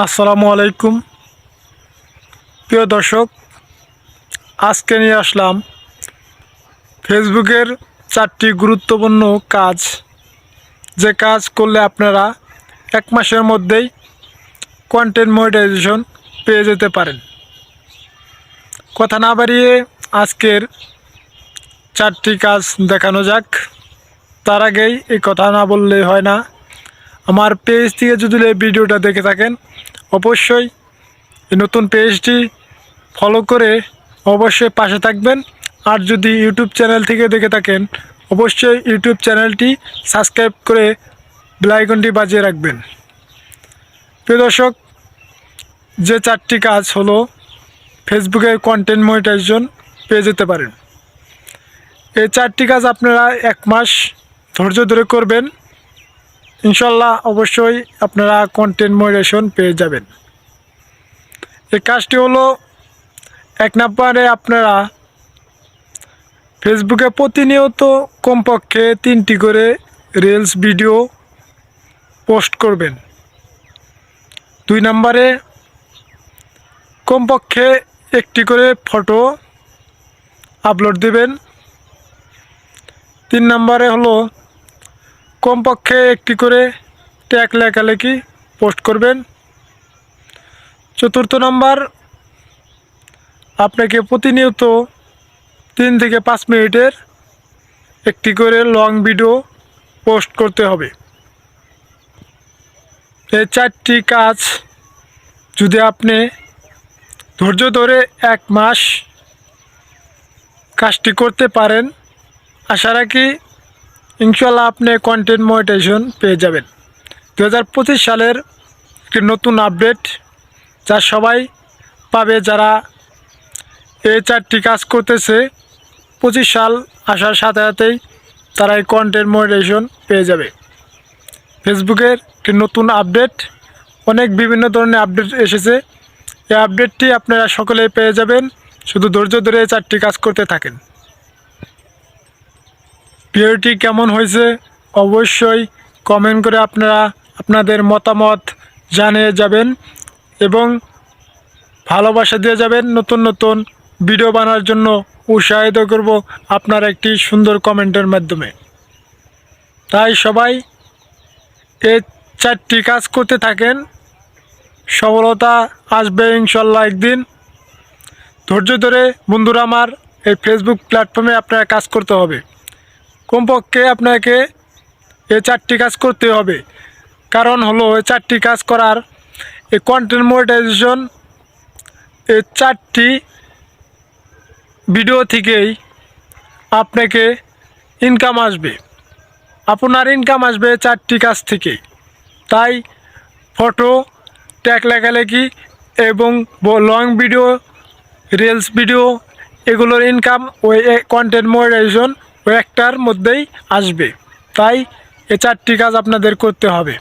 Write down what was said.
আসসালামু আলাইকুম প্রিয় দর্শক, আজকে নিয়ে আসলাম ফেসবুকের 4টি গুরুত্বপূর্ণ কাজ, যে কাজ করলে আপনারা 1 মাসের মধ্যেই কন্টেন্ট মনিটাইজেশন পেয়ে যেতে পারেন। কথা না বাড়িয়ে আজকের 4টি কাজ দেখানো যাক। তার আগেই এই কথা না বললেই হয় না, আমার পেজ থেকে যদি এই ভিডিওটা দেখে থাকেন অবশ্যই এই নতুন পেজটি ফলো করে অবশ্যই পাশে থাকবেন। আর যদি ইউটিউব চ্যানেল থেকে দেখে থাকেন অবশ্যই ইউটিউব চ্যানেলটি সাবস্ক্রাইব করে বেল আইকনটি বাজিয়ে রাখবেন। প্রিয় দর্শক, যে 4টি কাজ হলো ফেসবুকের কন্টেন্ট মনিটাইজেশন পেয়ে যেতে পারেন। এই 4টি কাজ আপনারা 1 মাস ধৈর্য ধরে করবেন, ইনশাল্লাহ অবশ্যই আপনারা কন্টেন্ট মনিটাইজেশন পেয়ে যাবেন। এই কাজটি হলো, 1 নম্বরে আপনারা ফেসবুকে প্রতিনিয়ত কমপক্ষে 3টি করে রিলস ভিডিও পোস্ট করবেন। 2 নম্বরে কমপক্ষে 1টি করে ফটো আপলোড দেবেন। 3 নম্বরে হলো কমপক্ষে 1টি করে ট্যাগ লেখালেখি পোস্ট করবেন। 4 নম্বর, আপনাকে প্রতিনিয়ত 3 থেকে 5 মিনিটের 1টি করে লং ভিডিও পোস্ট করতে হবে। এই 4টি কাজ যদি আপনি ধৈর্য ধরে 1 মাস কাজটি করতে পারেন, আশা রাখি ইনশাল্লাহ আপনি কন্টেন্ট মনিটাইজেশন পেয়ে যাবেন। 2025 সালের একটি নতুন আপডেট, যা সবাই পাবে যারা এই 4টি কাজ করতেছে। 25 সাল আসার সাথে সাথেই তারা এই কন্টেন্ট মনিটাইজেশন পেয়ে যাবে। ফেসবুকের একটি নতুন আপডেট, অনেক বিভিন্ন ধরনের আপডেট এসেছে। এই আপডেটটি আপনারা সকলেই পেয়ে যাবেন, শুধু ধৈর্য ধরে 4টি কাজ করতে থাকেন। ভিডিওটি কেমন হয়েছে অবশ্যই কমেন্ট করে আপনারা আপনাদের মতামত জানিয়ে যাবেন এবং ভালোবাসা দিয়ে যাবেন। নতুন নতুন ভিডিও বানানোর জন্য উৎসাহিত করব আপনার একটি সুন্দর কমেন্টের মাধ্যমে। তাই সবাই এই 4টি কাজ করতে থাকেন, সফলতা আসবে ইনশাল্লাহ একদিন। ধৈর্য ধরে বন্ধুরা আমার এই ফেসবুক প্ল্যাটফর্মে আপনারা কাজ করতে হবে। কমপক্ষে আপনাকে এই 4টি কাজ করতে হবে, কারণ হলো এই 4টি কাজ করার এই কন্টেন্ট মনিটাইজেশন, এই 4টি ভিডিও থেকেই আপনাকে ইনকাম আসবে। আপনার ইনকাম আসবে 4টি কাজ থেকেই। তাই ফটো, ট্যাগ লেখালেখি এবং লং ভিডিও, রিলস ভিডিও, এগুলোর ইনকাম ওই কন্টেন্ট মনিটাইজেশন ওই একটার মধ্যেই আসবে। তাই এই 4টি কাজ আপনাদের করতে হবে।